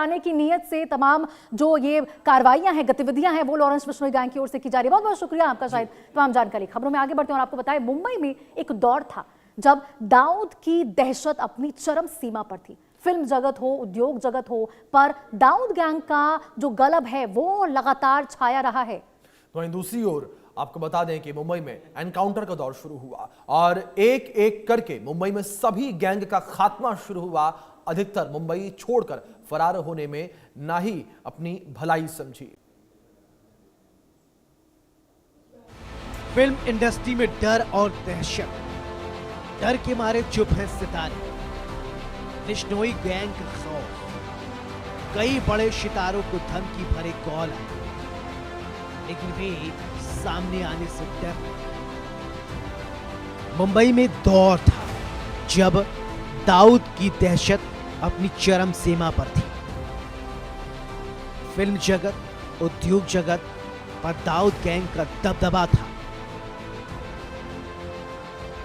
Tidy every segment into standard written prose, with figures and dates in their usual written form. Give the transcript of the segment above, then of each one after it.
कराने की नीयत से तमाम जो ये कार्रवाइयां हैं, गतिविधियां हैं, वो लॉरेंस बिश्नोई गैंग की ओर से की जा रही है। बहुत बहुत शुक्रिया आपका शाहिद तमाम जानकारी। खबरों में आगे बढ़ते हैं और आपको बताएं, मुंबई में एक दौर था जब दाऊद की दहशत अपनी चरम सीमा पर थी। फिल्म जगत हो, उद्योग जगत हो, पर दाऊद गैंग का जो गलब है वो लगातार छाया रहा है। तो वहीं दूसरी ओर आपको बता दें कि मुंबई में एनकाउंटर का दौर शुरू हुआ और एक एक करके मुंबई में सभी गैंग का खात्मा शुरू हुआ। अधिकतर मुंबई छोड़कर फरार होने में ना ही अपनी भलाई समझी। फिल्म इंडस्ट्री में डर और दहशत, डर के मारे चुप है सितारे। बिश्नोई गैंग का खौफ, कई बड़े सितारों को धमकी भरे कॉल आए, लेकिन वे सामने आने से डर। मुंबई में दौर था जब दाऊद की दहशत अपनी चरम सीमा पर थी। फिल्म जगत, उद्योग जगत पर दाऊद गैंग का दबदबा था।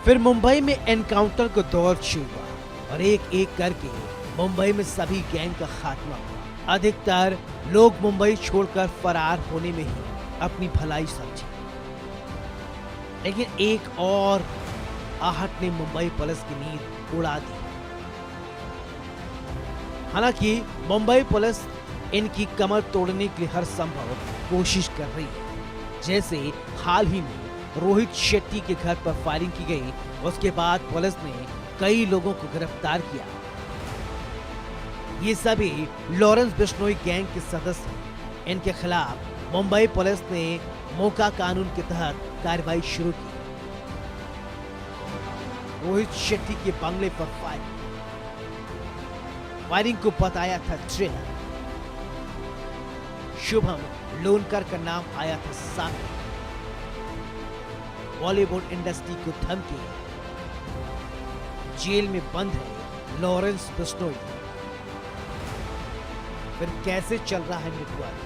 फिर मुंबई में एनकाउंटर का दौर शुरू हुआ और एक एक करके मुंबई में सभी गैंग का खात्मा हुआ। अधिकतर लोग मुंबई छोड़कर फरार होने में ही अपनी भलाई समझी, लेकिन एक और आहट ने मुंबई पुलिस की नींद उड़ा दी। हालांकि मुंबई पुलिस इनकी कमर तोड़ने के लिए हर संभव कोशिश कर रही है। जैसे हाल ही में रोहित शेट्टी के घर पर फायरिंग की गई, उसके बाद पुलिस ने कई लोगों को गिरफ्तार किया। ये सभी लॉरेंस बिश्नोई गैंग के सदस्य हैं। इनके खिलाफ मुंबई पुलिस ने मोका कानून के तहत कार्रवाई शुरू की। रोहित शेट्टी के बंगले पर फायरिंग को बताया था ट्रेलर। शुभम लोनकर का नाम आया था सामने। बॉलीवुड इंडस्ट्री को धमकी, जेल में बंद है लॉरेंस बिश्नोई। फिर कैसे चल रहा है नेटवर्क?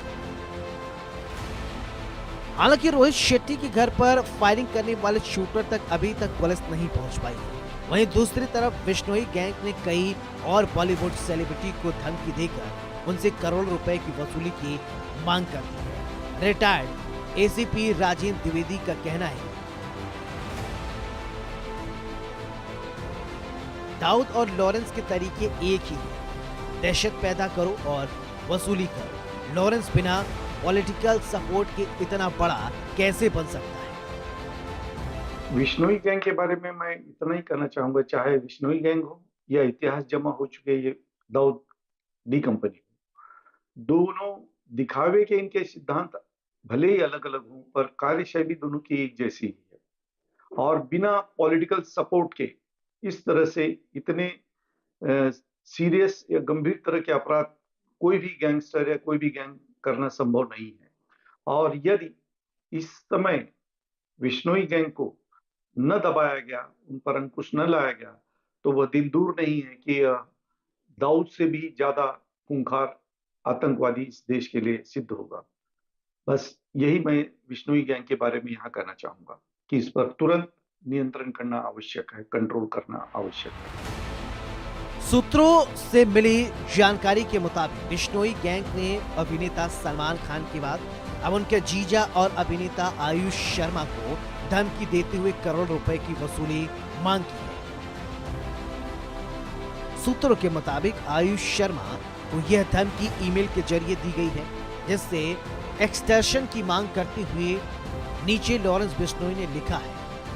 हालांकि रोहित शेट्टी के घर पर फायरिंग करने वाले शूटर तक अभी तक पुलिस नहीं पहुंच पाई है। वहीं दूसरी तरफ बिश्नोई गैंग ने कई और बॉलीवुड सेलिब्रिटी को धमकी देकर उनसे करोड़ रुपए की वसूली की मांग कर दी है। रिटायर्ड एसीपी राजेंद्र द्विवेदी का कहना है, दाऊद और लॉरेंस के तरीके एक ही हैं, दहशत पैदा करो और वसूली करो। लॉरेंस बिना पॉलिटिकल सपोर्ट के इतना बड़ा कैसे बन सकता है? बिश्नोई गैंग के बारे में मैं इतना ही कहना चाहूंगा, चाहे बिश्नोई गैंग हो या इतिहास जमा हो चुके ये दाऊद डी कंपनी हो, दोनों दिखावे के इनके सिद्धांत भले ही अलग अलग हों, पर कार्यशैली दोनों की एक जैसी ही है। और बिना पॉलिटिकल सपोर्ट के इस तरह से इतने सीरियस या गंभीर तरह के अपराध कोई भी गैंगस्टर या कोई भी गैंग करना संभव नहीं है। और यदि इस समय बिश्नोई गैंग को न दबाया गया, उन पर अंकुश न लाया गया, तो वह दिन दूर नहीं है कि दाऊद से भी ज्यादा खूंखार आतंकवादी इस देश के लिए सिद्ध होगा। बस यही मैं बिश्नोई गैंग के बारे में यहाँ कहना चाहूंगा कि इस पर तुरंत नियंत्रण करना आवश्यक है, कंट्रोल करना आवश्यक है। सूत्रों से मिली जानकारी के मुताबिक बिश्नोई गैंग ने अभिनेता सलमान खान के बाद अब उनके जीजा और अभिनेता आयुष शर्मा को धमकी देते हुए करोड़ रुपए की वसूली मांग की है। सूत्रों के मुताबिक आयुष शर्मा को यह धमकी ईमेल के जरिए दी गई है, जिससे एक्सटर्शन की मांग करते हुए नीचे लॉरेंस बिश्नोई ने लिखा है।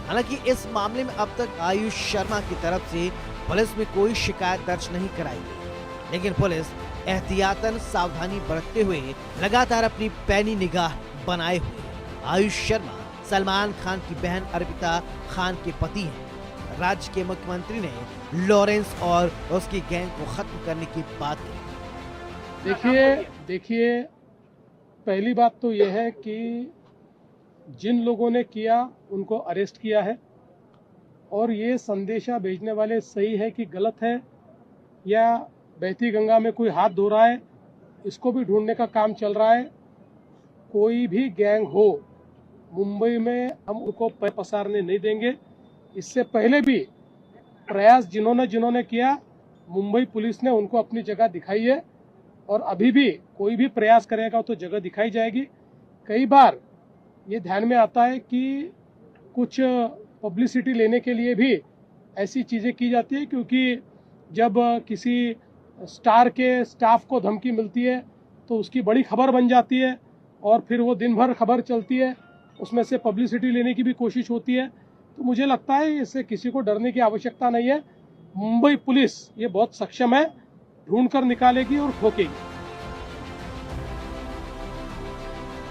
हालांकि इस मामले में अब तक आयुष शर्मा की तरफ से पुलिस में कोई शिकायत दर्ज नहीं कराई गई, लेकिन पुलिस एहतियातन सावधानी बरतते हुए लगातार अपनी पैनी निगाह बनाए हुए। आयुष शर्मा सलमान खान की बहन अर्पिता खान के पति हैं। राज्य के मुख्यमंत्री ने लॉरेंस और उसकी गैंग को खत्म करने की बात की। देखिए, पहली बात तो यह है कि जिन लोगों ने किया उनको अरेस्ट किया है, और ये संदेशा भेजने वाले सही है कि गलत है, या बहती गंगा में कोई हाथ धो रहा है, इसको भी ढूंढने का काम चल रहा है। कोई भी गैंग हो मुंबई में, हम उनको पैर पसारने नहीं देंगे। इससे पहले भी प्रयास जिन्होंने किया, मुंबई पुलिस ने उनको अपनी जगह दिखाई है, और अभी भी कोई भी प्रयास करेगा तो जगह दिखाई जाएगी। कई बार ये ध्यान में आता है कि कुछ पब्लिसिटी लेने के लिए भी ऐसी चीज़ें की जाती है, क्योंकि जब किसी स्टार के स्टाफ को धमकी मिलती है तो उसकी बड़ी खबर बन जाती है और फिर वो दिन भर खबर चलती है, उसमें से पब्लिसिटी लेने की भी कोशिश होती है। तो मुझे लगता है इससे किसी को डरने की आवश्यकता नहीं है। मुंबई पुलिस ये बहुत सक्षम है, ढूंढ कर निकालेगी और ठोकेगी।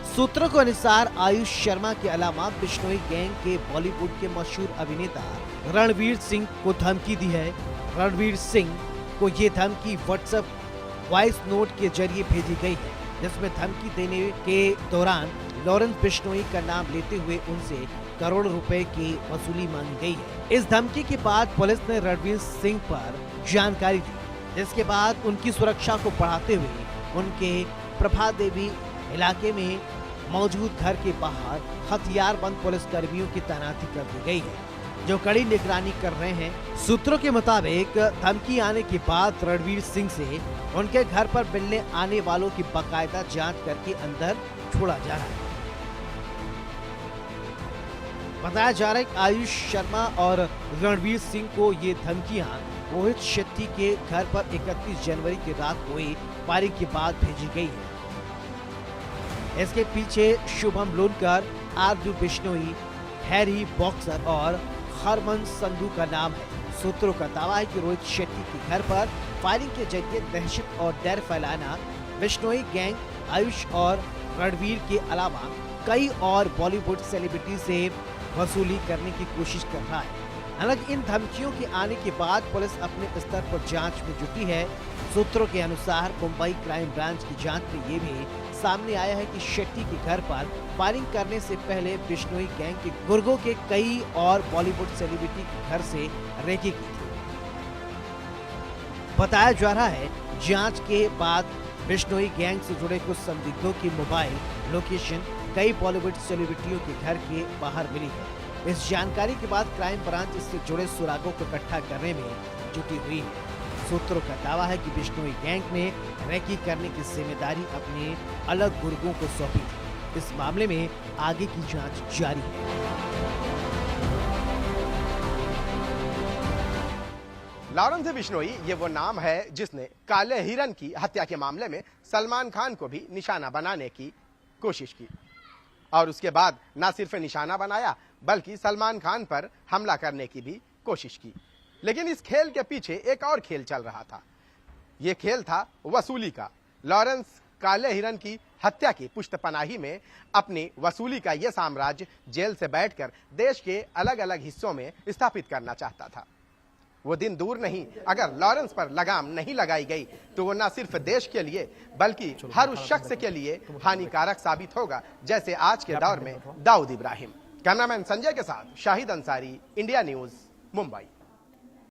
सूत्रों के अनुसार आयुष शर्मा के अलावा बिश्नोई गैंग के बॉलीवुड के मशहूर अभिनेता रणवीर सिंह को धमकी दी है। रणवीर सिंह को ये धमकी व्हाट्सएप वॉइस नोट के जरिए भेजी गई है, जिसमें धमकी देने के दौरान लॉरेंस बिश्नोई का नाम लेते हुए उनसे करोड़ रुपए की वसूली मांगी गई है। इस धमकी के बाद पुलिस ने रणवीर सिंह पर जानकारी दी, जिसके बाद उनकी सुरक्षा को बढ़ाते हुए उनके प्रभा देवी इलाके में मौजूद घर के बाहर हथियारबंद पुलिस कर्मियों की तैनाती कर दी गई है, जो कड़ी निगरानी कर रहे हैं। सूत्रों के मुताबिक धमकी आने के बाद रणवीर सिंह से उनके घर पर मिलने आने वालों की बाकायदा जांच करके अंदर छोड़ा जा रहा है। बताया जा रहा है कि आयुष शर्मा और रणवीर सिंह को ये धमकियां रोहित शेट्टी के घर पर 31 जनवरी की रात हुई फायरिंग के बाद भेजी गई है। इसके पीछे शुभम लोनकर, आरजू बिश्नोई, हैरी बॉक्सर और हरमन संधू का नाम है। सूत्रों का दावा है कि रोहित शेट्टी के घर पर फायरिंग के जरिए दहशत और डर फैलाना बिश्नोई गैंग आयुष और रणवीर के अलावा कई और बॉलीवुड सेलिब्रिटी से वसूली करने की कोशिश कर रहा है। हालांकि इन धमकियों के आने के बाद पुलिस अपने स्तर पर जांच में जुटी है। सूत्रों के अनुसार मुंबई क्राइम ब्रांच की जांच में ये भी सामने आया है कि शेट्टी के घर पर फायरिंग करने से पहले बिश्नोई गैंग के गुर्गों के कई और बॉलीवुड सेलिब्रिटी के घर से रेकी की थी। बताया जा रहा है जांच के बाद बिश्नोई गैंग से जुड़े कुछ संदिग्धों की मोबाइल लोकेशन कई बॉलीवुड सेलिब्रिटियों के घर के बाहर मिली है। इस जानकारी के बाद क्राइम ब्रांच इससे जुड़े सुरागों को इकट्ठा करने में जुटी हुई है। सूत्रों का दावा है कि बिश्नोई गैंग ने रेकी करने की जिम्मेदारी अपने अलग गुर्गों को सौंपी थी। इस मामले में आगे की जांच जारी है। लॉरेंस बिश्नोई ये वो नाम है जिसने काले हिरन की हत्या के मामले में सलमान खान को भी निशाना बनाने की कोशिश की और उसके बाद न सिर्फ निशाना बनाया बल्कि सलमान खान पर हमला करने की भी कोशिश की। लेकिन इस खेल के पीछे एक और खेल चल रहा था। यह खेल था वसूली का। लॉरेंस काले हिरन की हत्या की पुश्तपनाही में अपनी वसूली का यह साम्राज्य जेल से बैठकर देश के अलग अलग हिस्सों में स्थापित करना चाहता था। वो दिन दूर नहीं, अगर लॉरेंस पर लगाम नहीं लगाई गई तो वो न सिर्फ देश के लिए बल्कि हर उस शख्स के लिए हानिकारक साबित होगा जैसे आज के दौर में दाऊद इब्राहिम। कैमरामैन संजय के साथ शाहिद अंसारी, इंडिया न्यूज, मुंबई।